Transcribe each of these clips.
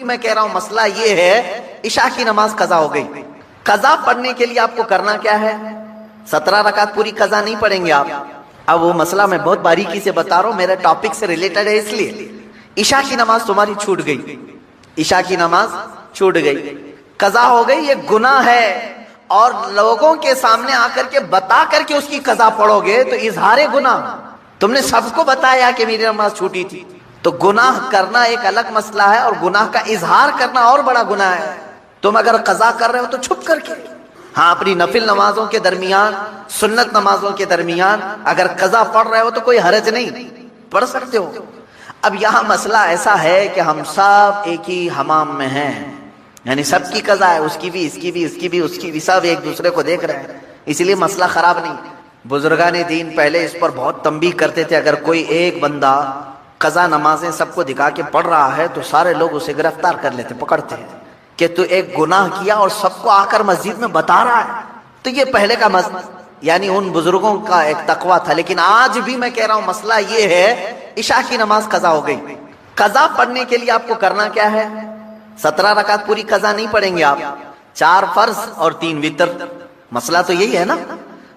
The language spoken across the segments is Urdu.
میں کہہ رہا ہوں مسئلہ یہ ہے، عشاء کی نماز قضا ہو گئی، قضا پڑھنے کے لیے آپ کو کرنا کیا ہے؟ 17 رکعت پوری قضا نہیں پڑھیں گے آپ۔ اب وہ مسئلہ میں بہت باریکی سے بتا رہا ہوں، میرے ٹاپک سے ریلیٹڈ ہے، اس لیے عشاء کی نماز تمہاری چھوٹ گئی، عشاء کی نماز چھوٹ گئی، قضا ہو گئی، یہ گناہ ہے، اور لوگوں کے سامنے آ کر کے بتا کر کے اس کی قضا پڑھو گے تو اظہار گناہ، تم نے سب کو بتایا کہ میری نماز چھوٹی تھی، تو گناہ کرنا ایک الگ مسئلہ ہے اور گناہ کا اظہار کرنا اور بڑا گناہ ہے۔ تم اگر قضا کر رہے ہو تو چھپ کر کے، ہاں اپنی نفل نمازوں کے درمیان، سنت نمازوں کے درمیان اگر قضا پڑھ رہے ہو تو کوئی حرج نہیں، پڑھ سکتے ہو۔ اب یہاں مسئلہ ایسا ہے کہ ہم سب ایک ہی حمام میں ہیں، یعنی سب کی قضا ہے، اس کی بھی، اس کی بھی، اس کی بھی، اس کی بھی، سب ایک دوسرے کو دیکھ رہے ہیں، اس لیے مسئلہ خراب نہیں۔ بزرگان دین پہلے اس پر بہت تنبیہ کرتے تھے، اگر کوئی ایک بندہ قضا نمازیں سب کو دکھا کے پڑھ رہا ہے تو سارے لوگ اسے گرفتار کر لیتے، پکڑتے ہیں کہ تو ایک گناہ کیا اور سب کو آ کر مسجد میں بتا رہا ہے۔ تو یہ پہلے کا یعنی ان بزرگوں کا ایک تقویٰ تھا، لیکن آج بھی میں کہہ رہا ہوں مسئلہ یہ ہے، عشاء کی نماز قضا ہو گئی، قضا پڑھنے کے لیے آپ کو کرنا کیا ہے؟ 17 رکعت پوری قضا نہیں پڑھیں گے آپ، 4 فرض اور 3 وتر، مسئلہ تو یہی ہے نا۔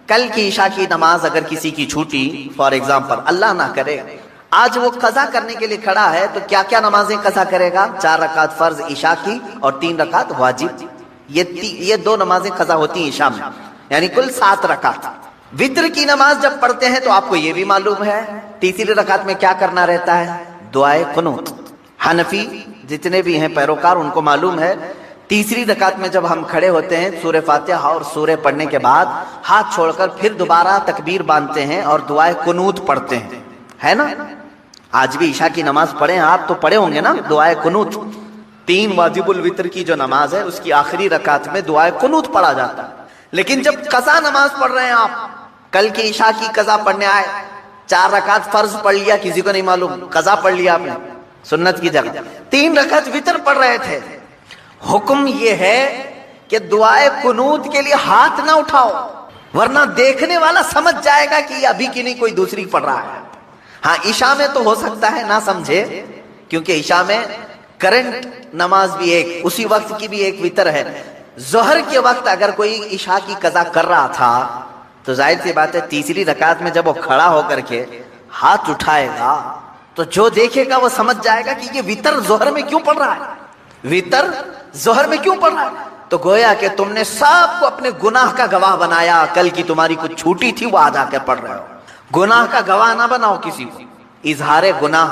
کل کی عشاء کی نماز اگر کسی کی چھوٹی، فار ایگزامپل اللہ نہ کرے، آج وہ قضا کرنے کے لیے کھڑا ہے تو کیا کیا نمازیں قضا کرے گا؟ 4 رکعت فرض عشاء کی اور 3 رکعت واجب، یہ 2 نمازیں قضا ہوتی ہیں عشاء میں، یعنی کل 7 رکعت۔ وتر کی نماز جب پڑھتے ہیں تو آپ کو یہ بھی معلوم ہے تیسری رکعت میں کیا کرنا رہتا ہے؟ دعائے قنوت۔ حنفی جتنے بھی ہیں پیروکار ان کو معلوم ہے، تیسری رکعت میں جب ہم کھڑے ہوتے ہیں سورہ فاتحہ اور سورہ پڑھنے کے بعد ہاتھ چھوڑ کر پھر دوبارہ تکبیر باندھتے ہیں اور دعائے قنوت پڑھتے ہیں، ہے نا؟ آج بھی عشاء کی نماز پڑھیں آپ تو پڑھے ہوں گے نا دعائے قنوت۔ 3 واجب الوتر کی جو نماز ہے اس کی آخری رکعت میں دعائے قنوت پڑھا جاتا ہے۔ لیکن جب قضا نماز پڑھ رہے ہیں آپ، کل کی عشاء کی قضا پڑھنے آئے، 4 رکعت فرض پڑھ لیا، کسی کو نہیں معلوم قضا پڑھ لیا آپ نے سنت کی جگہ، 3 رکعت وتر پڑھ رہے تھے، حکم یہ ہے کہ دعائے قنوت کے لیے ہاتھ نہ اٹھاؤ، ورنہ دیکھنے والا سمجھ جائے گا کہ یہ ابھی کی نہیں کوئی دوسری پڑھ رہا ہے۔ ہاں عشاء میں تو ہو سکتا ہے نہ سمجھے، کیونکہ عشاء میں کرنٹ نماز بھی ایک اسی وقت کی بھی ایک وتر ہے۔ ظہر کے وقت اگر کوئی عشاء کی قضا کر رہا تھا تو ظاہر سی بات ہے تیسری رکعت میں جب وہ کھڑا ہو کر کے ہاتھ اٹھائے گا تو جو دیکھے گا وہ سمجھ جائے گا کہ یہ وتر ظہر میں کیوں پڑھ رہا ہے، وتر ظہر میں کیوں پڑھ رہا ہے۔ تو گویا کہ تم نے سب کو اپنے گناہ کا گواہ بنایا، کل کی تمہاری کچھ چھوٹی تھی وہ آج آ کے پڑھ رہے ہو۔ گناہ کا گواہ نہ بناؤ کسی کو، اظہار گناہ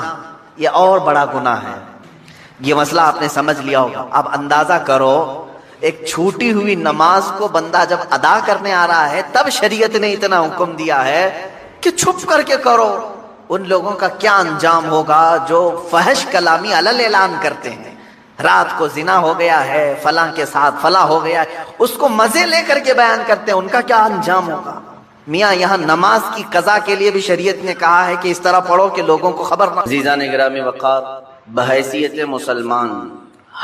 یہ اور بڑا گناہ ہے۔ یہ مسئلہ آپ نے سمجھ لیا ہوگا۔ اب اندازہ کرو ایک چھوٹی ہوئی نماز کو بندہ جب ادا کرنے آ رہا ہے تب شریعت نے اتنا حکم دیا ہے کہ چھپ کر کے کرو، ان لوگوں کا کیا انجام ہوگا جو فحش کلامی علل اعلان کرتے ہیں، رات کو زنا ہو گیا ہے فلاں کے ساتھ، فلاں ہو گیا ہے، اس کو مزے لے کر کے بیان کرتے ہیں، ان کا کیا انجام ہوگا۔ میاں یہاں نماز کی قضا کے لیے بھی شریعت نے کہا ہے کہ اس طرح پڑھو کہ لوگوں کو خبر نہ۔ عزیزان گرامی وقار، بحیثیت مسلمان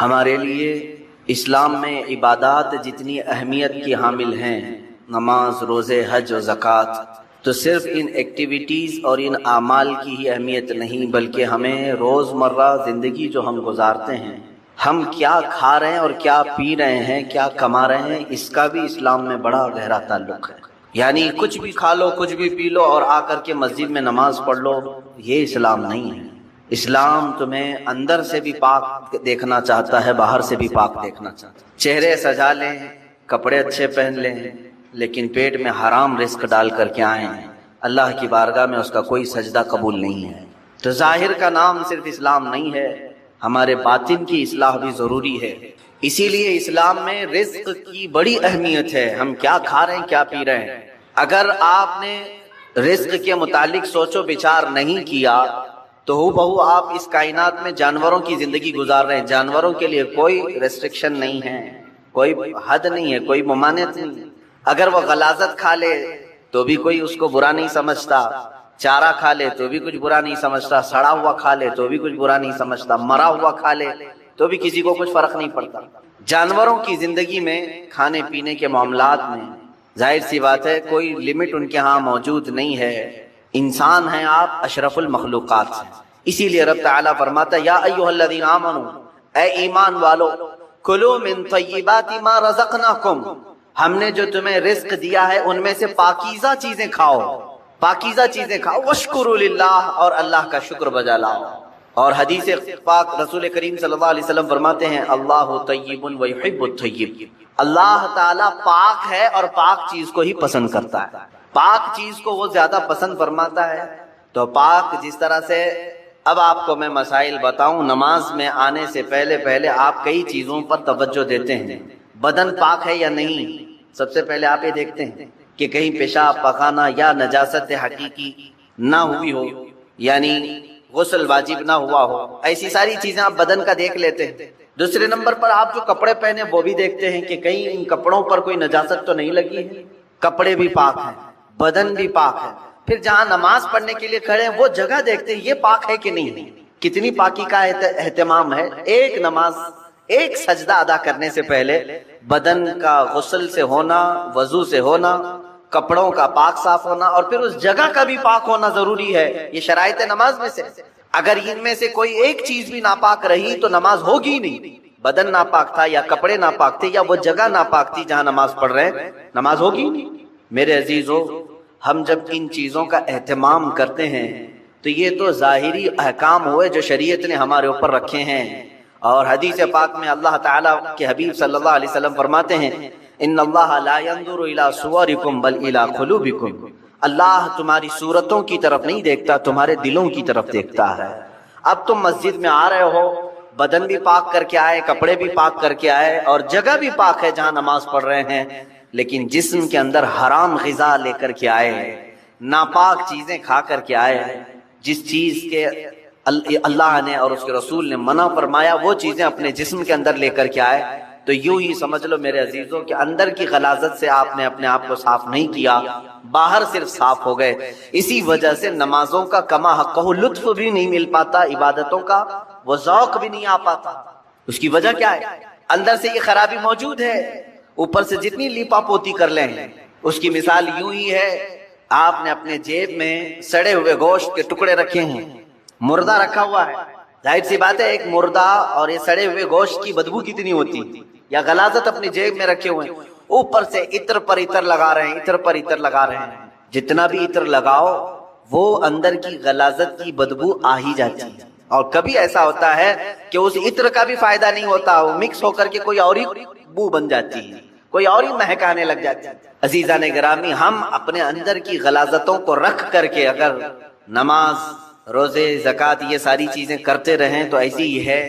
ہمارے لیے اسلام میں عبادات جتنی اہمیت کی حامل ہیں، نماز، روزے، حج و زکوٰۃ، تو صرف ان ایکٹیویٹیز اور ان اعمال کی ہی اہمیت نہیں، بلکہ ہمیں روزمرہ زندگی جو ہم گزارتے ہیں، ہم کیا کھا رہے ہیں اور کیا پی رہے ہیں، کیا کما رہے ہیں، اس کا بھی اسلام میں بڑا گہرا تعلق ہے۔ یعنی کچھ بھی کھا لو، کچھ بھی پی لو اور آ کر کے مسجد میں نماز پڑھ لو، یہ اسلام نہیں ہے۔ اسلام تمہیں اندر سے بھی پاک دیکھنا چاہتا ہے، باہر سے بھی پاک دیکھنا چاہتا ہے۔ چہرے سجا لیں، کپڑے اچھے پہن لیں، لیکن پیٹ میں حرام رزق ڈال کر کے آئیں، اللہ کی بارگاہ میں اس کا کوئی سجدہ قبول نہیں ہے۔ تو ظاہر کا نام صرف اسلام نہیں ہے، ہمارے باطن کی اصلاح بھی ضروری ہے۔ اسی لیے اسلام میں رزق کی بڑی اہمیت ہے، ہم کیا کھا رہے ہیں، کیا پی رہے ہیں۔ اگر آپ نے رزق کے متعلق سوچ و بچار نہیں کیا تو ہو بہو آپ اس کائنات میں جانوروں کی زندگی گزار رہے ہیں۔ جانوروں کے لیے کوئی ریسٹرکشن نہیں ہے، کوئی حد نہیں ہے، کوئی ممانعت نہیں ہے۔ اگر وہ غلاظت کھا لے تو بھی کوئی اس کو برا نہیں سمجھتا، چارہ کھا لے تو بھی کچھ برا نہیں سمجھتا، سڑا ہوا کھا لے تو بھی کچھ برا نہیں سمجھتا، مرا ہوا کھا لے تو بھی کسی کو کچھ فرق نہیں پڑتا۔ جانوروں کی زندگی میں کھانے پینے کے معاملات میں ظاہر سی بات ہے کوئی لمٹ ان کے ہاں موجود نہیں ہے۔ انسان ہیں آپ، اشرف المخلوقات ہیں، اسی لیے رب تعالیٰ فرماتا ہے یا ایھا الذین آمنوا، اے ایمان والو کلو من طیبات ما رزقناکم، ہم نے جو تمہیں رزق دیا ہے ان میں سے پاکیزہ چیزیں کھاؤ، پاکیزہ چیزیں کھاؤ، واشکروا للہ، اور اللہ کا شکر بجا لاؤ۔ اور حدیث پاک رسول کریم صلی اللہ علیہ وسلم فرماتے ہیں اللہ طیب ویحب الطیب، اللہ تعالیٰ پاک ہے اور پاک چیز کو ہی پسند کرتا ہے، پاک چیز کو وہ زیادہ پسند فرماتا ہے۔ تو پاک جس طرح سے، اب آپ کو میں مسائل بتاؤں، نماز میں آنے سے پہلے آپ کئی چیزوں پر توجہ دیتے ہیں، بدن پاک ہے یا نہیں۔ سب سے پہلے آپ یہ دیکھتے ہیں کہ کہیں پیشاب پخانہ یا نجاست حقیقی نہ ہوئی ہو، یعنی غسل واجب نہ ہوا ہو، ایسی ساری چیزیں آپ بدن کا دیکھ لیتے ہیں۔ دوسرے نمبر پر آپ جو کپڑے پہنے وہ بھی دیکھتے ہیں کہ کہیں ان کپڑوں پر کوئی نجاست تو نہیں لگی ہے، کپڑے بھی پاک ہیں، بدن بھی پاک ہے۔ پھر جہاں نماز پڑھنے کے لیے کھڑے ہیں وہ جگہ دیکھتے ہیں یہ پاک ہے کہ نہیں، کتنی پاکی کا اہتمام ہے۔ ایک نماز، ایک سجدہ ادا کرنے سے پہلے بدن کا غسل سے ہونا، وضو سے ہونا، کپڑوں کا پاک صاف ہونا، اور پھر اس جگہ کا بھی پاک ہونا ضروری ہے۔ یہ شرائط نماز میں سے، اگر ان میں سے کوئی ایک چیز بھی ناپاک رہی تو نماز ہوگی نہیں۔ بدن ناپاک تھا یا کپڑے ناپاک تھے یا وہ جگہ ناپاک تھی جہاں نماز پڑھ رہے ہیں، نماز ہوگی نہیں۔ میرے عزیزو، ہم جب ان چیزوں کا اہتمام کرتے ہیں تو یہ تو ظاہری احکام ہوئے جو شریعت نے ہمارے اوپر رکھے ہیں۔ اور حدیث پاک میں اللہ تعالیٰ کے حبیب صلی اللہ علیہ وسلم فرماتے ہیں ان اللہ لا ينظر الى صورکم بل الى قلوبکم، اللہ تمہاری صورتوں کی طرف نہیں دیکھتا، تمہارے دلوں کی طرف دیکھتا ہے۔ اب تم مسجد میں آ رہے ہو، بدن بھی پاک کر کے آئے، کپڑے بھی پاک کر کے آئے، اور جگہ بھی پاک ہے جہاں نماز پڑھ رہے ہیں، لیکن جسم کے اندر حرام غذا لے کر کے آئے، ناپاک چیزیں کھا کر کے آئے، جس چیز کے اللہ نے اور اس کے رسول نے منع فرمایا وہ چیزیں اپنے جسم کے اندر لے کر کے آئے، تو یوں ہی سمجھ لو میرے عزیزوں کہ اندر کی غلاظت سے آپ نے اپنے آپ کو صاف نہیں کیا، باہر صرف صاف ہو گئے۔ اسی وجہ سے نمازوں کا کما حقہ لطف بھی نہیں مل پاتا، عبادتوں کا وہ ذوق بھی نہیں آ پاتا۔ اس کی وجہ کیا ہے؟ اندر سے یہ خرابی موجود ہے، اوپر سے جتنی لیپا پوتی کر لیں۔ اس کی مثال یوں ہی ہے، آپ نے اپنے جیب میں سڑے ہوئے گوشت کے ٹکڑے رکھے ہیں، مردہ رکھا ہوا ہے، ظاہر سی بات ہے ایک مردہ اور یہ سڑے ہوئے گوشت کی بدبو کتنی ہوتی، یا غلاظت اپنی جیب میں رکھے ہوئے ہیں، اوپر سے عطر پر عطر لگا رہے ہیں، عطر پر عطر لگا رہے ہیں، جتنا بھی عطر لگاؤ وہ اندر کی غلاظت کی بدبو آ ہی جاتی ہے۔ اور کبھی ایسا ہوتا ہے کہ اس عطر کا بھی فائدہ نہیں ہوتا، وہ مکس ہو کر کے کوئی اور ہی بو بن جاتی ہے، کوئی اور ہی مہک آنے لگ جاتی ہے۔ عزیزان گرامی، ہم اپنے اندر کی غلاظتوں کو رکھ کر کے اگر نماز، روزے، زکوٰۃ یہ ساری چیزیں کرتے رہیں تو ایسی ہی ہے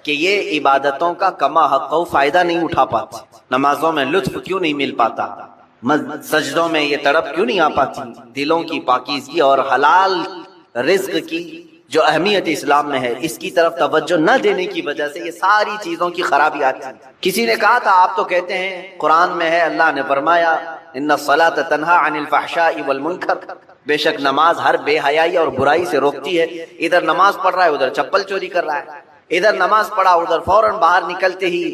کہ یہ عبادتوں کا کما حق فائدہ نہیں اٹھا پاتی، نمازوں میں لطف کیوں نہیں مل پاتا، سجدوں میں یہ تڑپ کیوں نہیں آ پاتی، دلوں کی پاکیزگی اور حلال رزق کی جو اہمیت اسلام میں ہے اس کی طرف توجہ نہ دینے کی وجہ سے یہ ساری چیزوں کی خرابی آتی ہے۔ کسی نے کہا تھا، آپ تو کہتے ہیں قرآن میں ہے، اللہ نے فرمایا ان الصلاۃ تنہی عن الفحشاء والمنکر، بے شک نماز ہر بے حیائی اور برائی سے روکتی ہے۔ ادھر نماز پڑھ رہا ہے ادھر چپل چوری کر رہا ہے، ادھر نماز پڑھا ادھر فوراً باہر نکلتے ہی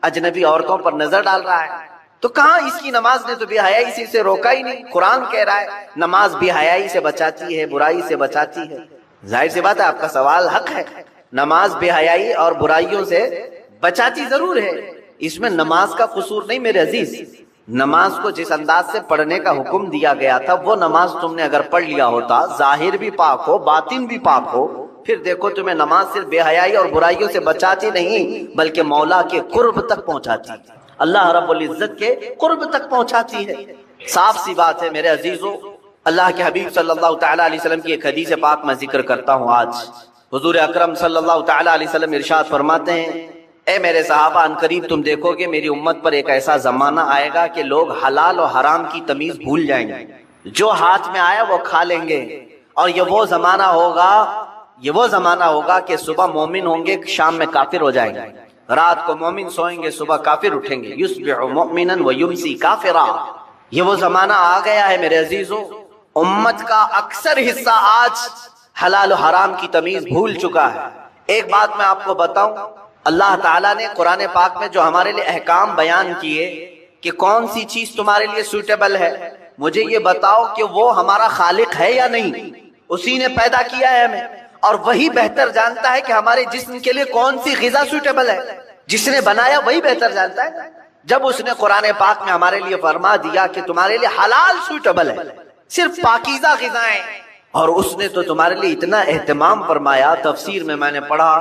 اجنبی عورتوں پر نظر ڈال رہا ہے، تو کہاں اس کی نماز نے تو بے حیائی سے روکا ہی نہیں۔ قرآن کہہ رہا ہے نماز بے حیائی سے بچاتی ہے، برائی سے بچاتی ہے۔ ظاہر سی بات ہے آپ کا سوال حق ہے، نماز بے حیائی اور برائیوں سے بچاتی ضرور ہے، اس میں نماز کا قصور نہیں میرے عزیز۔ نماز کو جس انداز سے پڑھنے کا حکم دیا گیا تھا وہ نماز تم نے اگر پڑھ لیا ہوتا، ظاہر بھی پاک ہو باطن بھی پاک ہو، پھر دیکھو تمہیں نماز صرف بے حیائی اور برائیوں سے بچاتی نہیں بلکہ مولا کے قرب تک پہنچاتی، اللہ رب العزت کے قرب تک پہنچاتی ہے۔ صاف سی بات ہے میرے عزیزو، اللہ کے حبیب صلی اللہ تعالیٰ علیہ وسلم کی ایک حدیث پاک میں ذکر کرتا ہوں آج۔ حضور اکرم صلی اللہ تعالیٰ علیہ وسلم ارشاد فرماتے ہیں، اے میرے صحابہ، ان قریب تم دیکھو گے میری امت پر ایک ایسا زمانہ آئے گا کہ لوگ حلال و حرام کی تمیز بھول جائیں گے، جو ہاتھ میں آیا وہ کھا لیں گے، اور یہ وہ زمانہ ہوگا کہ صبح مومن ہوں گے شام میں کافر ہو جائیں گے، رات کو مومن سوئیں گے صبح کافر اٹھیں گے، یصبح مؤمنا ویمسی کافرا۔ یہ وہ زمانہ آ گیا ہے میرے عزیزو، امت کا اکثر حصہ آج حلال و حرام کی تمیز بھول چکا ہے۔ ایک بات میں آپ کو بتاؤں، اللہ تعالیٰ نے قرآن پاک میں جو ہمارے لیے احکام بیان کیے کہ کون سی چیز تمہارے لیے سوٹیبل ہے، مجھے یہ بتاؤ کہ وہ ہمارا خالق ہے یا نہیں؟ اسی نے پیدا کیا ہے ہمیں، اور وہی بہتر جانتا ہے کہ ہمارے جسم کے لیے کون سی غذا سوٹیبل ہے. جس نے بنایا وہی بہتر جانتا ہے. جب اس نے قرآن پاک میں ہمارے لیے فرما دیا کہ تمہارے لیے حلال سوٹیبل ہے، صرف پاکیزہ غذائیں، اور اس نے تو تمہارے لیے اتنا اہتمام فرمایا. تفسیر میں نے پڑھا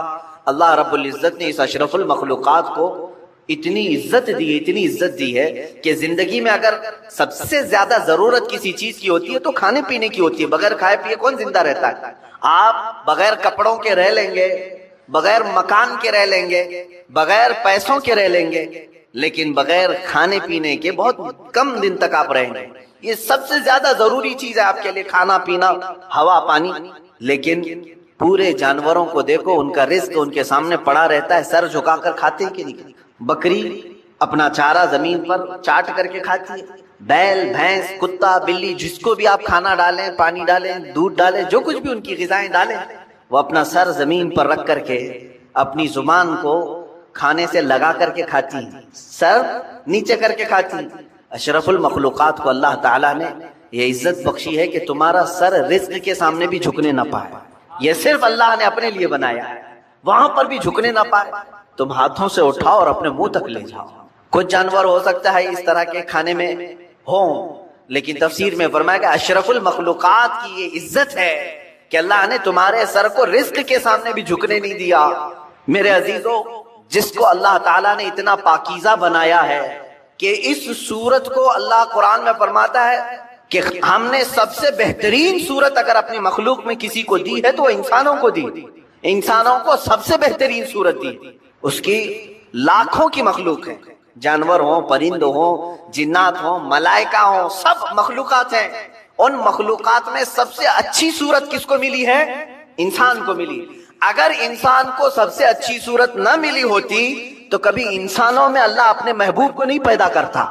اللہ رب العزت نے اس اشرف المخلوقات کو اتنی عزت دی ہے کہ زندگی میں اگر سب سے زیادہ ضرورت کسی چیز کی ہوتی ہے تو کھانے پینے کی ہوتی ہے. بغیر کھائے پیے کون زندہ رہتا ہے؟ آپ بغیر کپڑوں کے رہ لیں گے، بغیر مکان کے رہ لیں گے، بغیر پیسوں کے رہ لیں گے، لیکن بغیر کھانے پینے کے بہت کم دن تک آپ رہیں گے. یہ سب سے زیادہ ضروری چیز ہے آپ کے لیے، کھانا پینا، ہوا پانی. لیکن پورے جانوروں کو دیکھو، ان کا رزق ان کے سامنے پڑا رہتا ہے، سر جھکا کر کھاتے ہیں کہ نہیں؟ بکری اپنا چارہ زمین پر چاٹ کر کے کھاتی ہے. بیل، بھینس، کتا، بلی، جس کو بھی آپ کھانا ڈالیں، پانی ڈالیں، دودھ ڈالیں، جو کچھ بھی ان کی غذائیں ڈالیں، وہ اپنا سر زمین پر رکھ کر کے اپنی زبان کو کھانے سے لگا کر کے کھاتی ہیں، سر نیچے کر کے کھاتی ہیں. اشرف المخلوقات کو اللہ تعالیٰ نے یہ عزت بخشی ہے کہ تمہارا سر رزق کے سامنے بھی جھکنے نہ پائے. یہ صرف اللہ نے اپنے لیے بنایا ہے، وہاں پر بھی جھکنے نہ پائے. تم ہاتھوں سے اٹھاؤ اور اپنے منہ تک لے جاؤ. کچھ جانور ہو سکتا ہے اس طرح کے کھانے میں ہوں، لیکن تفسیر میں فرمایا کہ اشرف المخلوقات کی یہ عزت ہے کہ اللہ نے تمہارے سر کو رزق کے سامنے بھی جھکنے نہیں دیا. میرے عزیزو، جس کو اللہ تعالیٰ نے اتنا پاکیزہ بنایا ہے کہ اس صورت کو اللہ قرآن میں فرماتا ہے کہ ہم نے سب سے بہترین صورت اگر اپنی مخلوق میں کسی کو دی ہے تو وہ انسانوں کو دی. انسانوں کو سب سے بہترین صورت دی. اس کی لاکھوں کی مخلوق ہے، جانور ہوں، پرند ہوں، جنات ہوں، ملائکہ ہوں، سب مخلوقات ہیں. ان مخلوقات میں سب سے اچھی صورت کس کو ملی ہے؟ انسان کو ملی. اگر انسان کو سب سے اچھی صورت نہ ملی ہوتی تو کبھی انسانوں میں اللہ اپنے محبوب کو نہیں پیدا کرتا،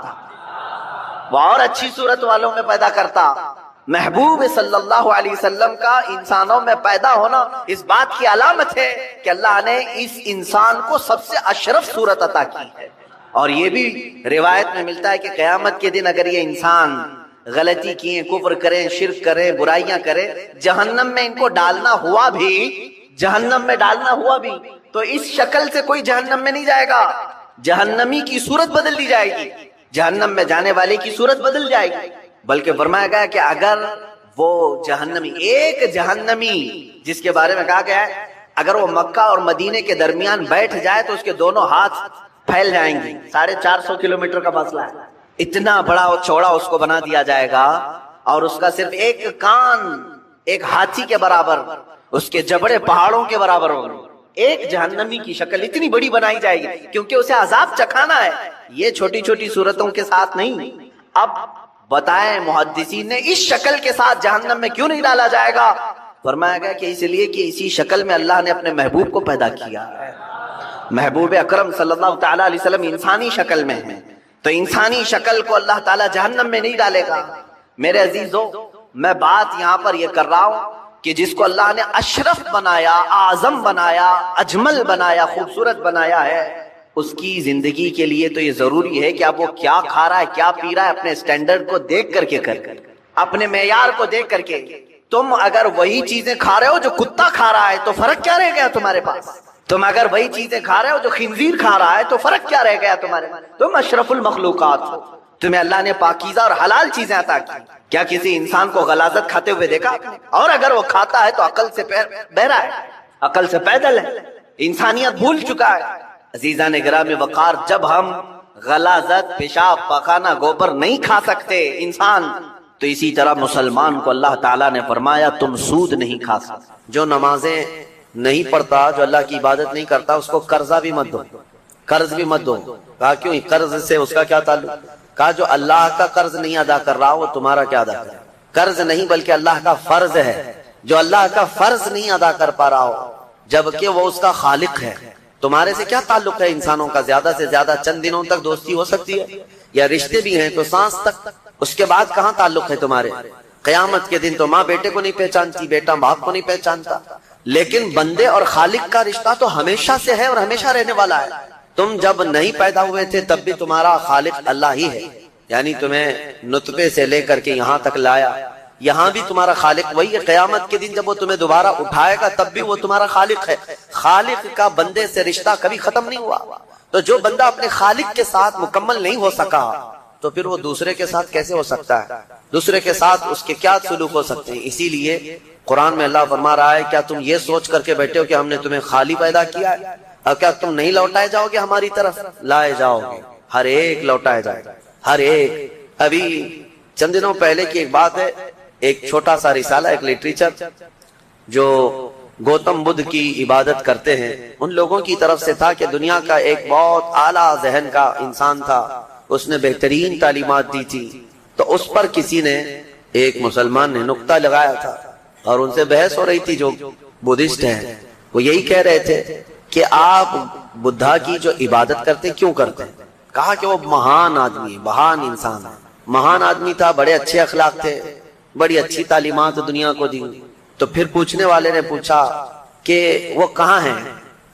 وہ اور اچھی صورت والوں میں پیدا کرتا. محبوب صلی اللہ علیہ وسلم کا انسانوں میں پیدا ہونا اس بات کی علامت ہے کہ اللہ نے اس انسان کو سب سے اشرف صورت عطا کی ہے. اور یہ بھی روایت میں ملتا ہے کہ قیامت کے دن اگر یہ انسان غلطی کیے، کفر کریں، شرک کریں، برائیاں کریں، جہنم میں ان کو ڈالنا ہوا بھی، جہنم میں ڈالنا ہوا بھی، تو اس شکل سے کوئی جہنم میں نہیں جائے گا. جہنمی کی صورت بدل دی جائے گی، جہنم میں جانے والے کی صورت بدل جائے گی. بلکہ فرمایا گیا کہ اگر وہ جہنمی، ایک جہنمی جس کے بارے میں کہا گیا ہے اگر وہ مکہ اور مدینے کے درمیان بیٹھ جائے تو اس کے دونوں ہاتھ پھیل جائیں گے. 450 کلومیٹر کا فاصلہ ہے، اتنا بڑا اور چوڑا اس کو بنا دیا جائے گا، اور اس کا صرف ایک کان ایک ہاتھی کے برابر، اس کے جبڑے پہاڑوں کے برابر ہوں گے. ایک جہنمی کی شکل اتنی بڑی بنائی جائے گی کیونکہ اسے عذاب چکھانا ہے. یہ چھوٹی چھوٹی صورتوں کے ساتھ نہیں. اب بتائیں محدثین نے اس شکل کے ساتھ جہنم میں کیوں نہیں ڈالا جائے گا؟ فرمایا گیا کہ اس لیے کہ اسی شکل میں اللہ نے اپنے محبوب کو پیدا کیا ہے. محبوب اکرم صلی اللہ تعالیٰ علیہ وسلم انسانی شکل میں ہیں، تو انسانی شکل کو اللہ تعالیٰ جہنم میں نہیں ڈالے گا. میرے عزیزو، میں بات یہاں پر یہ کر رہا ہوں کہ جس کو اللہ نے اشرف بنایا، اعظم بنایا، اجمل بنایا، خوبصورت بنایا ہے، اس کی زندگی کے لیے تو یہ ضروری ہے کہ اب وہ کیا کھا رہا ہے، کیا پی رہا ہے، اپنے سٹینڈرڈ کو دیکھ کر کے اپنے معیار کو دیکھ کر کے. تم اگر وہی چیزیں کھا رہے ہو جو کتا کھا رہا ہے تو فرق کیا رہ گیا تمہارے پاس؟ تم اگر وہی چیزیں کھا رہے ہو جو خنزیر کھا رہا ہے تو فرق کیا رہ گیا تمہارے پاس؟ تم اشرف المخلوقات ہو، تمہیں اللہ نے پاکیزہ اور حلال چیزیں عطا کی. کیا کسی انسان کو غلاظت کھاتے ہوئے دیکھا؟ اور اگر وہ کھاتا ہے تو عقل سے بہرا ہے، عقل سے پیدل ہے، انسانیت بھول چکا ہے. عزیزان گرامی وقار، جب ہم غلاظت، پیشاب، پاخانہ، گوبر نہیں کھا سکتے انسان، تو اسی طرح مسلمان کو اللہ تعالیٰ نے فرمایا تم سود نہیں کھا سکتے. جو نمازیں نہیں پڑھتا، جو اللہ کی عبادت نہیں کرتا، اس کو قرضہ بھی مت دو، قرض بھی مت دو. کہا کیوں؟ قرض سے اس کا کیا تعلق؟ کہا جو اللہ کا قرض نہیں ادا کر رہا وہ تمہارا کیا ادا کرے؟ قرض نہیں بلکہ اللہ کا فرض ہے. جو اللہ کا فرض نہیں ادا کر پا رہا ہو جبکہ وہ اس کا خالق ہے، تمہارے سے کیا تعلق ہے؟ انسانوں کا زیادہ سے زیادہ چند دنوں تک دوستی ہو سکتی ہے، یا رشتے بھی ہیں تو سانس تک، اس کے بعد کہاں تعلق ہے تمہارے؟ قیامت کے دن تو ماں بیٹے کو نہیں پہچانتی، بیٹا باپ کو نہیں پہچانتا، لیکن بندے اور خالق کا رشتہ تو ہمیشہ سے ہے اور ہمیشہ رہنے والا ہے. تم جب نہیں پیدا ہوئے تھے تب بھی تمہارا خالق اللہ ہی ہے، یعنی تمہیں نطفے سے لے کر کے یہاں تک لایا، یہاں بھی تمہارا خالق وہی ہے. قیامت کے دن جب وہ تمہیں دوبارہ اٹھائے گا تب بھی وہ تمہارا خالق ہے. خالق کا بندے سے رشتہ کبھی ختم نہیں ہوا. تو جو بندہ اپنے خالق کے ساتھ مکمل نہیں ہو سکا تو پھر وہ دوسرے کے ساتھ کیسے ہو سکتا ہے؟ دوسرے کے ساتھ اس کے کیا سلوک ہو سکتے ہیں؟ اسی لیے قرآن میں اللہ فرما رہا ہے کیا تم یہ سوچ کر کے بیٹھے ہو کہ ہم نے تمہیں خالی پیدا کیا ہے اور کیا تم نہیں لوٹائے جاؤ گے ہماری طرف؟ لائے جاؤ گے، ہر ایک لوٹائے جائے گا، ہر ایک. ابھی چند دنوں پہلے کی ایک بات ہے، ایک چھوٹا سا رسالہ، ایک لٹریچر جو گوتم بدھ کی عبادت کرتے ہیں ان لوگوں کی طرف سے تھا کہ دنیا کا ایک بہت اعلیٰ ذہن کا انسان تھا، اس نے بہترین تعلیمات دی تھی. تو اس پر کسی نے، ایک مسلمان نے نکتہ لگایا تھا اور ان سے بحث ہو رہی تھی جو بدھسٹ ہیں. وہ یہی کہہ رہے تھے کہ آپ بدھا کی جو عبادت کرتے کیوں کرتے ہیں؟ کہا کہ وہ مہان آدمی، مہان انسان ہے، مہان آدمی تھا، بڑے اچھے اخلاق تھے، بڑی اچھی تعلیمات دنیا کو دی. تو پھر پوچھنے والے نے پوچھا کہ وہ کہاں ہیں؟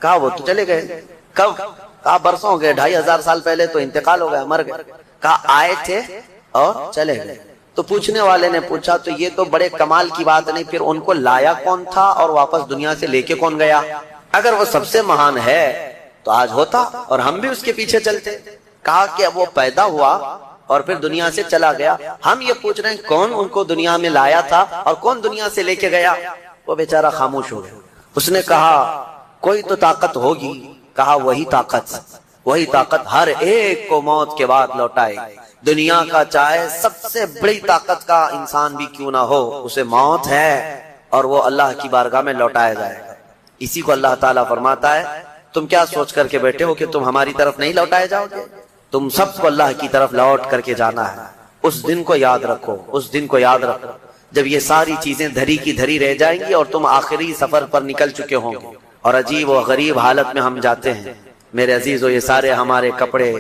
کہا وہ تو چلے گئے. کب؟ کہا برسوں ہو گئے، 2500 سال پہلے تو انتقال ہو گیا، مر گئے. کہا آئے تھے اور چلے گئے. تو پوچھنے والے نے پوچھا تو یہ تو بڑے کمال کی بات نہیں، پھر ان کو لایا کون تھا اور واپس دنیا سے لے کے کون گیا؟ اگر وہ سب سے مہان ہے تو آج ہوتا اور ہم بھی اس کے پیچھے چلتے. کہا کہ وہ پیدا ہوا اور پھر دنیا سے چلا گیا. ہم یہ پوچھ رہے ہیں کون ان کو دنیا میں لایا تھا اور کون دنیا سے لے کے گیا؟ وہ بیچارہ خاموش ہو گیا. اس نے کہا کوئی تو طاقت ہوگی. کہا وہی طاقت ہر ایک کو موت کے بعد لوٹائے. دنیا کا چاہے سب سے بڑی طاقت کا انسان بھی کیوں نہ ہو، اسے موت ہے اور وہ اللہ کی بارگاہ میں لوٹایا جائے گا. اسی کو اللہ تعالیٰ فرماتا ہے تم کیا سوچ کر کے بیٹھے ہو کہ تم ہماری طرف نہیں لوٹائے جاؤ گے؟ تم سب کو اللہ کی طرف لوٹ کر کے جانا ہے. اس دن کو یاد رکھو، اس دن کو یاد رکھو جب یہ ساری چیزیں دھری کی دھری رہ جائیں گی اور تم آخری سفر پر نکل چکے ہوں گے. اور عجیب و غریب حالت میں ہم جاتے ہیں میرے عزیزو. یہ سارے ہمارے کپڑے،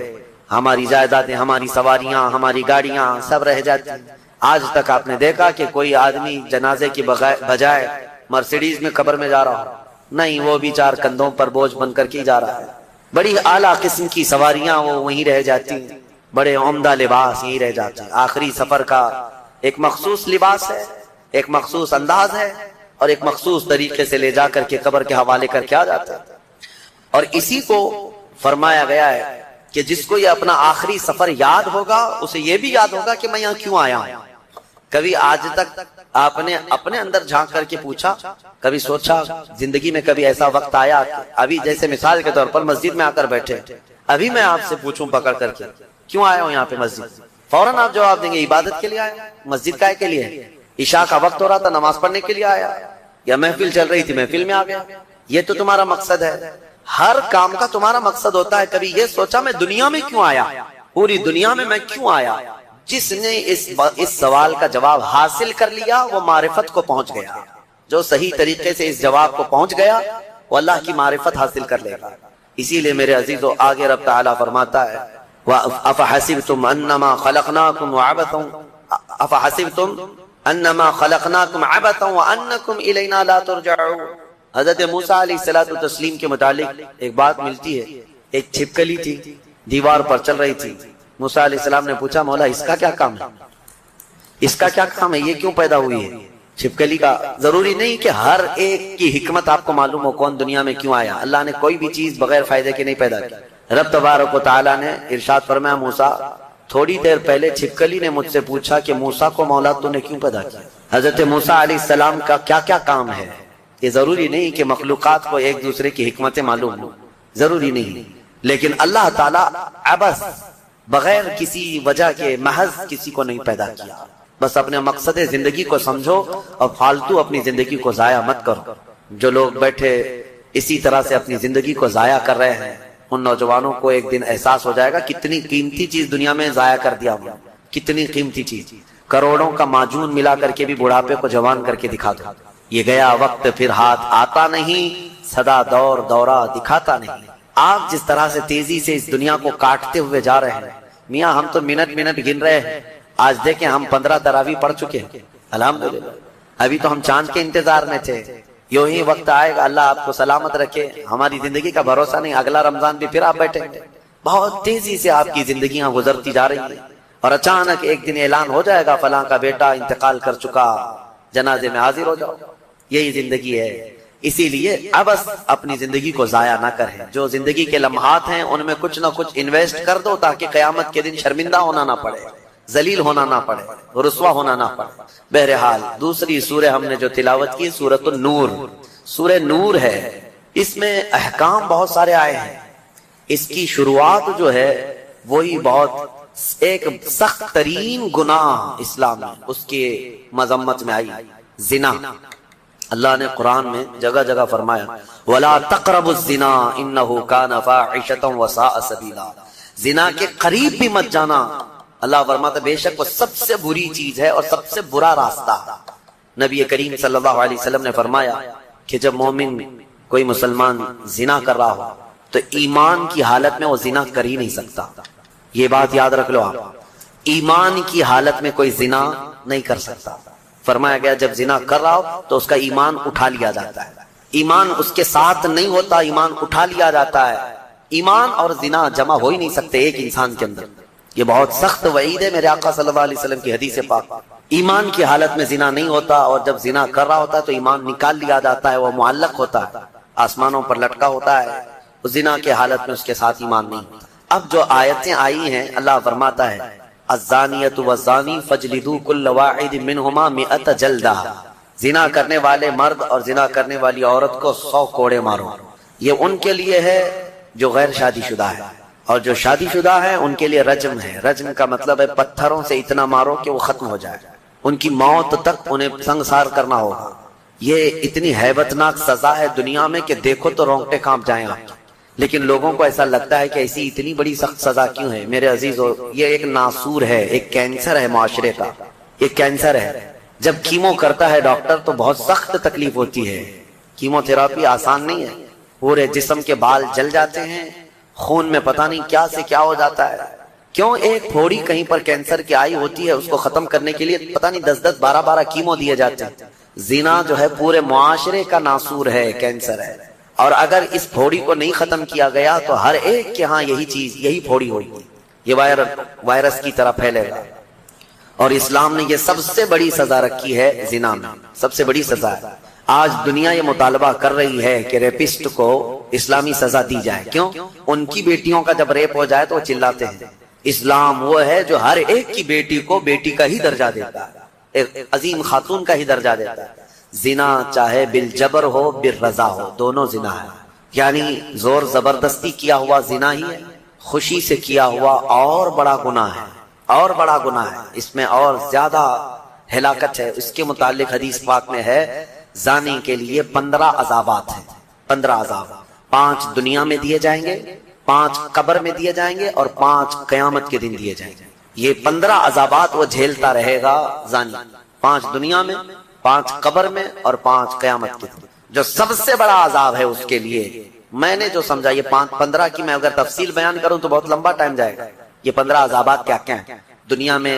ہماری جائیدادیں، ہماری سواریاں، ہماری گاڑیاں سب رہ جاتی ہیں. آج تک آپ نے دیکھا کہ کوئی آدمی جنازے کی بجائے مرسیڈیز میں قبر میں جا رہا ہو؟ نہیں، وہ بھی 4 کندھوں پر بوجھ بن کر کے جا رہا ہے. بڑی اعلیٰ قسم کی سواریاں وہ وہیں رہ جاتی ہیں، بڑے عمدہ لباس یہیں رہ جاتے ہیں. آخری سفر کا ایک مخصوص لباس ہے، ایک مخصوص انداز ہے اور ایک مخصوص طریقے سے لے جا کر کے قبر کے حوالے کر کے آ جاتے ہیں. اور اسی کو فرمایا گیا ہے کہ جس کو یہ اپنا آخری سفر یاد ہوگا اسے یہ بھی یاد ہوگا کہ میں یہاں کیوں آیا ہوں. کبھی آج تک آپ نے اپنے اندر جھانک کر کے پوچھا، کبھی سوچا زندگی میں کبھی ایسا وقت آیا کہ ابھی جیسے مثال کے طور پر مسجد میں آ کر بیٹھے، ابھی میں آپ سے پوچھوں پکڑ کر کے کیوں آیا ہوں یہاں پہ مسجد، فوراً آپ جواب دیں گے عبادت کے لیے آیا. مسجد کا کے لیے؟ عشاء کا وقت ہو رہا تھا نماز پڑھنے کے لیے آیا، یا محفل چل رہی تھی محفل میں آ گیا. یہ تو تمہارا مقصد ہے. ہر کام کا تمہارا مقصد ہوتا ہے. کبھی یہ سوچا میں دنیا میں کیوں آیا، پوری دنیا میں میں کیوں آیا؟ جس نے اس سوال کا جواب حاصل کر لیا وہ معرفت کو پہنچ گیا. جو صحیح طریقے سے اس جواب کو پہنچ گیا وہ اللہ کی معرفت حاصل کر لے گا. اسی لیے میرے عزیزو آگے رب تعالیٰ فرماتا ہے أَفَحَسِبْتُمْ أَنَّمَا خَلَقْنَاكُمْ عَبَثًا وَأَنَّكُمْ إِلَيْنَا لَا تُرْجَعُونَ. حضرت موسیٰ علیہ الصلوۃ والتسلیم کے متعلق ایک بات ملتی ہے. ایک چھپکلی تھی، دیوار پر چل رہی تھی. موسیٰ علیہ السلام نے پوچھا مولا اس کا کیا کام ہے، اس کا کیا کام ہے، یہ کیوں پیدا ہوئی ہے چھپکلی کا؟ ضروری نہیں کہ ہر ایک کی حکمت آپ کو معلوم ہو کون دنیا میں کیوں آیا. اللہ نے کوئی بھی چیز بغیر فائدے کے نہیں پیدا کی. رب تبارک و تعالیٰ نے ارشاد فرمایا موسیٰ تھوڑی دیر پہلے چھپکلی نے مجھ سے پوچھا کہ موسیٰ کو مولا تو نے کیوں پیدا کیا. حضرت موسیٰ علیہ السلام کا کیا کیا کام ہے. یہ ضروری نہیں کہ مخلوقات کو ایک دوسرے کی حکمتیں معلوم ہوں، ضروری نہیں. لیکن اللہ تعالیٰ عبث بغیر کسی وجہ کے محض کسی کو نہیں پیدا کیا. بس اپنے مقصد زندگی کو سمجھو اور فالتو اپنی زندگی کو ضائع مت کرو. جو لوگ بیٹھے اسی طرح سے اپنی زندگی کو ضائع کر رہے ہیں ان نوجوانوں کو ایک دن احساس ہو جائے گا کتنی قیمتی چیز دنیا میں ضائع کر دیا ہوا، کتنی قیمتی چیز. کروڑوں کا معجون ملا کر کے بھی بڑھاپے کو جوان کر کے دکھا دو. یہ گیا وقت پھر ہاتھ آتا نہیں، سدا دور دورہ دکھاتا نہیں. آپ جس طرح سے تیزی سے اس دنیا کو کاٹتے ہوئے جا رہے ہیں میاں، ہم تو منٹ گن رہے ہیں. آج دیکھیں ہم 15 تراویح پڑھ چکے ہیں الحمدللہ. ابھی تو ہم چاند کے انتظار میں تھے. یوں ہی وقت آئے گا، اللہ آپ کو سلامت رکھے، ہماری زندگی کا بھروسہ نہیں، اگلا رمضان بھی پھر آپ بیٹھیں گے. بہت تیزی سے آپ کی زندگیاں گزرتی جا رہی ہیں. اور اچانک ایک دن اعلان ہو جائے گا فلاں کا بیٹا انتقال کر چکا، جنازے میں حاضر ہو جاؤ۔ یہی زندگی ہے۔ اسی لیے ابس اپنی زندگی کو ضائع نہ کریں، جو زندگی کے لمحات ہیں ان میں کچھ نہ کچھ انویسٹ کر دو تاکہ قیامت کے دن شرمندہ ہونا نہ پڑے، ذلیل ہونا نہ پڑے، رسوا ہونا نہ پڑے۔ بہرحال دوسری سورہ ہم نے جو تلاوت کی سورۃ النور، سورہ نور ہے، اس میں احکام بہت سارے آئے ہیں۔ اس کی شروعات جو ہے وہی بہت ایک سخت ترین گناہ اسلام میں اس کی مذمت میں آئی، زنا۔ اللہ نے قرآن میں جگہ جگہ فرمایا وَلَا تَقْرَبُوا الزِّنَا إِنَّهُ كَانَ فَاحِشَةً وَسَاءَ سَبِيلًا، زنا کے قریب بھی مت جانا۔ اللہ فرماتا بے شک وہ سب سے بری چیز ہے اور سب سے برا راستہ۔ نبی کریم صلی اللہ علیہ وسلم نے فرمایا کہ جب مومن کوئی مسلمان زنا کر رہا ہو تو ایمان کی حالت میں وہ زنا کر ہی نہیں سکتا۔ یہ بات یاد رکھ لو آپ، ایمان کی حالت میں کوئی زنا نہیں کر سکتا۔ فرمایا گیا جب زنا کر رہا ہو تو اس کا ایمان اٹھا لیا جاتا ہے، ایمان اس کے ساتھ نہیں ہوتا، ایمان اٹھا لیا جاتا ہے۔ ایمان اور زنا جمع ہو ہی نہیں سکتے ایک انسان کے اندر۔ یہ بہت سخت وعید ہے میرے آقا صلی اللہ علیہ وسلم کی حدیث پاک۔ ایمان کی حالت میں زنا نہیں ہوتا، اور جب زنا کر رہا ہوتا ہے تو ایمان نکال لیا جاتا ہے، وہ معلق ہوتا ہے، آسمانوں پر لٹکا ہوتا ہے۔ زنا کے حالت میں اس کے ساتھ ایمان نہیں ہوتا۔ اب جو آیتیں آئی ہیں اللہ فرماتا ہے الزانیۃ والزانی فاجلدوا کل واحد منہما 100 جلدہ، زنا کرنے والے مرد اور زنا کرنے والی عورت کو 100 کوڑے مارو۔ یہ ان کے لیے ہے جو غیر شادی شدہ ہے، اور جو شادی شدہ ہے ان کے لیے رجم ہے۔ رجم کا مطلب ہے پتھروں سے اتنا مارو کہ وہ ختم ہو جائے، ان کی موت تک انہیں سنگسار کرنا ہوگا۔ یہ اتنی ہیبت ناک سزا ہے دنیا میں کہ دیکھو تو رونگٹے کانپ جائیں آپ، لیکن لوگوں کو ایسا لگتا ہے کہ ایسی اتنی بڑی سخت سزا کیوں ہے؟ میرے عزیزو، یہ ایک ناسور ہے، ایک کینسر ہے معاشرے کا، ایک کینسر ہے۔ جب کیمو کرتا ہے ڈاکٹر تو بہت سخت تکلیف ہوتی ہے، کیمو تھراپی آسان نہیں ہے، پورے جسم کے بال جل جاتے ہیں، خون میں پتہ نہیں کیا سے کیا ہو جاتا ہے۔ کیوں؟ ایک پھوڑی کہیں پر کینسر کی آئی ہوتی ہے، اس کو ختم کرنے کے لیے پتہ نہیں 10 12 کیمو دیے جاتے ہیں۔ زنا جو ہے پورے معاشرے کا ناسور ہے، کینسر ہے، اور اگر اس پھوڑی کو نہیں ختم کیا گیا تو ہر ایک کے ہاں یہی چیز، یہی پھوڑی ہوگی، یہ وائرس کی طرح پھیلے گا۔ اور اسلام نے یہ سب سے بڑی سزا رکھی ہے زنا میں، سب سے بڑی سزا ہے۔ آج دنیا یہ مطالبہ کر رہی ہے کہ ریپسٹ کو اسلامی سزا دی جائے۔ کیوں؟ ان کی بیٹیوں کا جب ریپ ہو جائے تو وہ چلاتے ہیں۔ اسلام وہ ہے جو ہر ایک کی بیٹی کو بیٹی کا ہی درجہ دیتا ہے، ایک عظیم خاتون کا ہی درجہ دیتا ہے۔ زنا چاہے بالجبر ہو بالرضا ہو، دونوں زنا ہے، یعنی زور زبردستی کیا ہوا زنا ہی ہے، خوشی سے کیا ہوا اور بڑا گناہ ہے، اور بڑا گناہ ہے، اس میں اور زیادہ ہلاکت ہے۔ اس کے متعلق حدیث پاک میں ہے زانی کے لیے 15 عذابات ہیں، 15 عذاب، 5 دنیا میں دیے جائیں گے، 5 قبر میں دیے جائیں گے، اور 5 قیامت کے دن دیے جائیں گے۔ یہ 15 عذابات وہ جھیلتا رہے گا زانی، 5 دنیا میں، 5 قبر میں، اور 5 قیامت کے دن۔ جو سب سے بڑا عذاب ہے اس کے لیے، میں نے جو سمجھا، یہ 15 کی میں اگر تفصیل بیان کروں تو بہت لمبا ٹائم جائے گا۔ یہ 15 عذابات کیا کیا ہیں؟ دنیا میں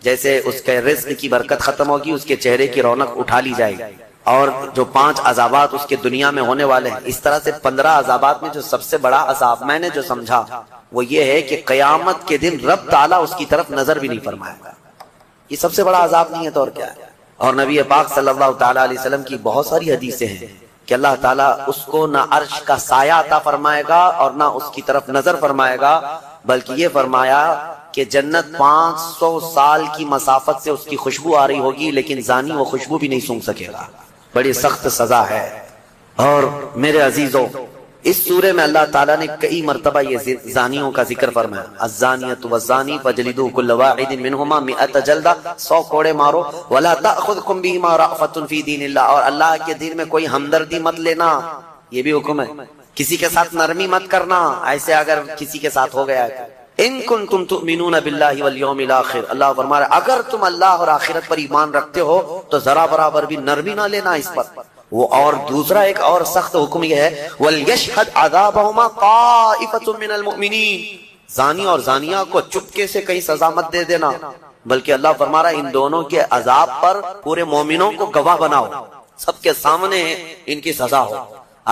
جیسے اس کے رزق کی برکت ختم ہوگی، اس کے چہرے کی رونق اٹھا لی جائے گی، اور جو 5 عذابات اس کے دنیا میں ہونے والے ہیں، اس طرح سے 15 عذابات میں جو سب سے بڑا عذاب میں نے جو سمجھا وہ یہ ہے کہ قیامت کے دن رب تعالیٰ اس کی طرف نظر بھی نہیں فرمائے گا۔ یہ سب سے بڑا عذاب نہیں ہے تو اور کیا ہے؟ اور نبی پاک صلی اللہ تعالیٰ علیہ وسلم کی بہت ساری حدیثیں ہیں کہ اللہ تعالیٰ اس کو نہ عرش کا سایہ عطا فرمائے گا اور نہ اس کی طرف نظر فرمائے گا، بلکہ یہ فرمایا کہ جنت 500 سال کی مسافت سے اس کی خوشبو آ رہی ہوگی، لیکن زانی وہ خوشبو بھی نہیں سونگھ سکے گا۔ بڑی سخت سزا ہے۔ اور میرے عزیزوں، اس سورے میں اللہ تعالیٰ نے کئی مرتبہ یہ زانیوں کا ذکر فرمایا، الزانیۃ والزانی فاجلدوا کل واحد منہما 100 جلدہ، 100 کوڑے مارو، ولا تأخذکم بہما رأفۃ فی دین اللہ، اور اللہ کے دین میں کوئی ہمدردی مت لینا، یہ بھی حکم ہے۔ کسی کے ساتھ نرمی مت کرنا، ایسے اگر کسی کے ساتھ ہو گیا ہے۔ ان کنتم تؤمنون باللہ والیوم الاخر، اللہ فرما رہا ہے اگر تم اللہ اور آخرت پر ایمان رکھتے ہو تو ذرا برابر بھی نرمی نہ لینا اس پر۔ وہ اور دوسرا ایک اور سخت حکم یہ ہے وَلْيَشْهَدْ عَذَابَهُمَا طَائِفَةٌ مِّنَ الْمُؤْمِنِينَ، زانی اور زانیہ کو چپکے سے کہیں سزا مت دے دینا، بلکہ اللہ فرما رہا ہے ان دونوں کے عذاب پر پورے مومنوں کو گواہ بناؤ، سب کے سامنے ان کی سزا ہو۔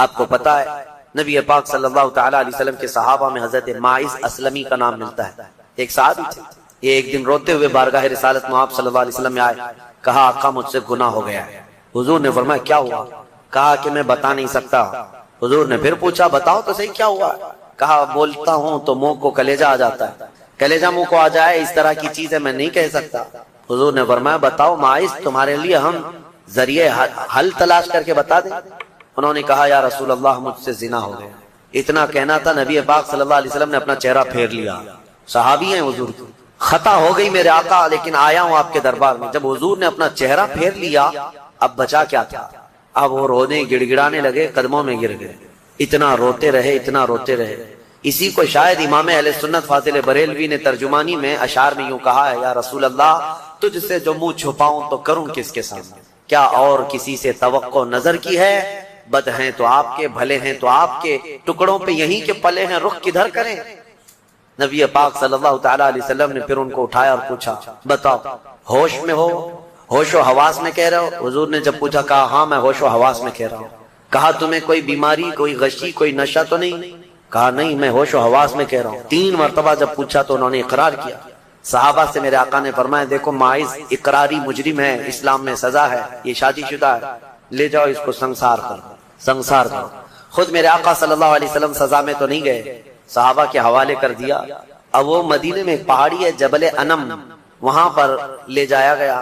آپ کو پتا ہے نبی پاک صلی اللہ تعالیٰ علیہ وسلم کے صحابہ میں حضرت ماعز اسلمی کا نام ملتا ہے، ایک صحابی تھے، یہ ایک دن روتے ہوئے بارگاہ رسالت میں آپ صلی اللہ علیہ وسلم میں آئے، کہا آقا مجھ سے گناہ ہو گیا ہے۔ حضور نے فرمایا کیا ہوا؟ کہا کہ میں بتا نہیں سکتا۔ حضور نے پھر پوچھا بتاؤ تو صحیح کیا ہوا؟ کہا بولتا ہوں تو منہ کو کلیجہ آ جاتا ہے، کلیجہ منہ کو آ جائے اس طرح کی چیزیں میں نہیں کہہ سکتا۔ حضور نے فرمایا بتاؤ معاذ تمہارے لیے ہم ذریعے حل تلاش کر کے بتا دیں۔ انہوں نے کہا یا رسول اللہ مجھ سے زنا ہو گیا۔ اتنا کہنا تھا نبی پاک صلی اللہ علیہ وسلم نے اپنا چہرہ پھیر لیا، صحابی ہیں حضور کی، خطا ہو گئی میرے آقا لیکن آیا ہوں آپ کے دربار میں۔ جب حضور نے اپنا چہرہ پھیر لیا اب بچا کیا تھا؟ اب وہ رونے گڑ گڑانے لگے، قدموں میں گر گئے، اتنا روتے رہے اتنا روتے رہے۔ اسی کو شاید امام اہل سنت فاضل بریلوی نے ترجمانی میں اشعار میں یوں کہا ہے، یا رسول اللہ تجھ سے جو منہ چھپاؤں تو کروں کس کے سامنے، کیا اور کسی سے توقع نظر کی ہے؟ بد ہیں تو آپ کے، بھلے ہیں تو آپ کے، ٹکڑوں پہ یہیں کے پلے ہیں، رخ کدھر کریں؟ نبی پاک صلی اللہ تعالیٰ علیہ وسلم نے پھر ان کو اٹھایا اور پوچھا بتاؤ ہوش میں ہو، ہوش و حواس میں کہہ رہے ہو؟ حضور نے جب پوچھا کہا ہاں میں ہوش و حواس میں کہہ رہا ہوں۔ کہا تمہیں کوئی بیماری، کوئی غشی، کوئی نشہ تو نہیں؟ کہا نہیں میں ہوش و حواس میں کہہ رہا ہوں۔ 3 مرتبہ جب پوچھا تو انہوں نے اقرار کیا۔ صحابہ سے میرے آقا نے فرمایا دیکھو معاذ اقراری مجرم ہے، اسلام میں سزا ہے، یہ شادی شدہ ہے، لے جاؤ اس کو سنسار کرو، سنسار کرو۔ خود میرے آقا صلی اللہ علیہ وسلم سزا میں تو نہیں گئے، صحابہ کے حوالے کر دیا۔ اب وہ مدینے میں ایک پہاڑی ہے جبل انم، وہاں پر لے جایا گیا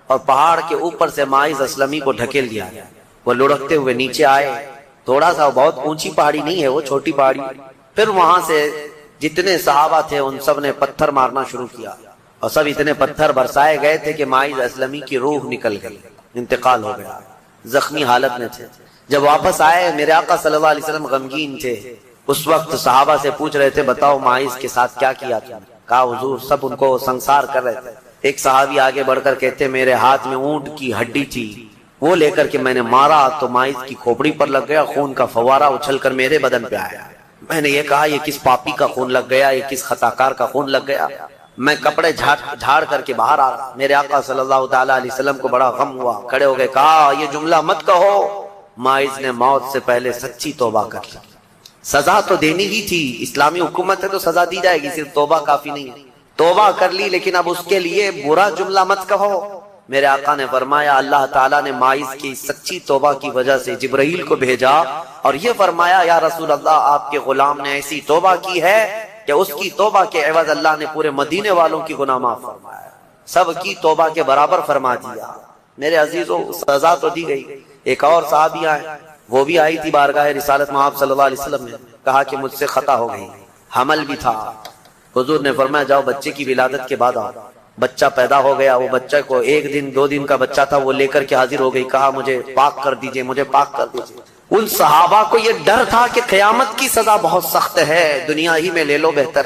اور پہاڑ کے اوپر سے معاذ اسلمی کو ڈھکیل دیا گیا۔ وہ لڑکتے ہوئے نیچے آئے، تھوڑا سا بہت اونچی پہاڑی نہیں ہے وہ، چھوٹی پہاڑی۔ پھر وہاں سے جتنے صحابہ تھے ان سب نے پتھر مارنا شروع کیا اور سب اتنے پتھر برسائے گئے تھے کہ معاذ اسلمی کی روح نکل گئی، انتقال ہو گیا، زخمی حالت میں تھے۔ جب واپس آئے میرے آقا صلی اللہ علیہ وسلم غمگین تھے۔ اس وقت صحابہ سے پوچھ رہے تھے بتاؤ معاذ کے ساتھ کیا کیا تم نے؟ کہا حضور سب ان کو سنسار کر رہے تھے۔ ایک صحابی آگے بڑھ کر کہتے میرے ہاتھ میں اونٹ کی ہڈی تھی، وہ لے کر کے میں نے مارا تو معاذ کی کھوپڑی پر لگ گیا، خون کا فوارہ اچھل کر میرے بدن پہ آیا۔ میں نے یہ کہا یہ کس پاپی کا خون لگ گیا، یہ کس خطاکار کا خون لگ گیا؟ میں کپڑے جھاڑ کر کے باہر آ رہا۔ میرے آقا صلی اللہ تعالیٰ علیہ وسلم کو بڑا غم ہوا، کھڑے ہو گئے، کہا یہ جملہ مت کہو، معاذ نے موت سے پہلے سچی توبہ کر لی۔ سزا تو دینی ہی تھی، اسلامی حکومت ہے تو سزا دی جائے گی، صرف توبہ کافی نہیں ہے۔ توبہ کر لی لیکن اب اس کے لیے برا جملہ مت کہو۔ میرے آقا نے فرمایا اللہ تعالیٰ نے معاذ کی سچی توبہ کی وجہ سے جبرائیل کو بھیجا اور یہ فرمایا یا رسول اللہ آپ کے غلام نے ایسی توبہ کی ہے کہ اس کی توبہ کے عوض اللہ نے پورے مدینے والوں کی گناہ معاف فرمایا، سب کی توبہ کے برابر فرما دیا۔ میرے عزیزوں سزا تو دی گئی۔ ایک اور صحابی آئے، وہ بھی آئی تھی بارگاہ رسالت میں آپ صلی اللہ علیہ وسلم نے، کہا کہ مجھ سے خطا ہو گئی، حمل بھی تھا۔ حضور نے فرمایا جاؤ بچے کی ولادت کے بعد آؤ۔ بچہ پیدا ہو گیا، وہ بچہ کو 1 دن 2 دن کا بچہ تھا، وہ لے کر کے حاضر ہو گئی، کہا مجھے پاک کر دیجئے، مجھے پاک کر دیجئے۔ ان صحابہ کو یہ ڈر تھا کہ قیامت کی سزا بہت سخت ہے، دنیا ہی میں لے لو بہتر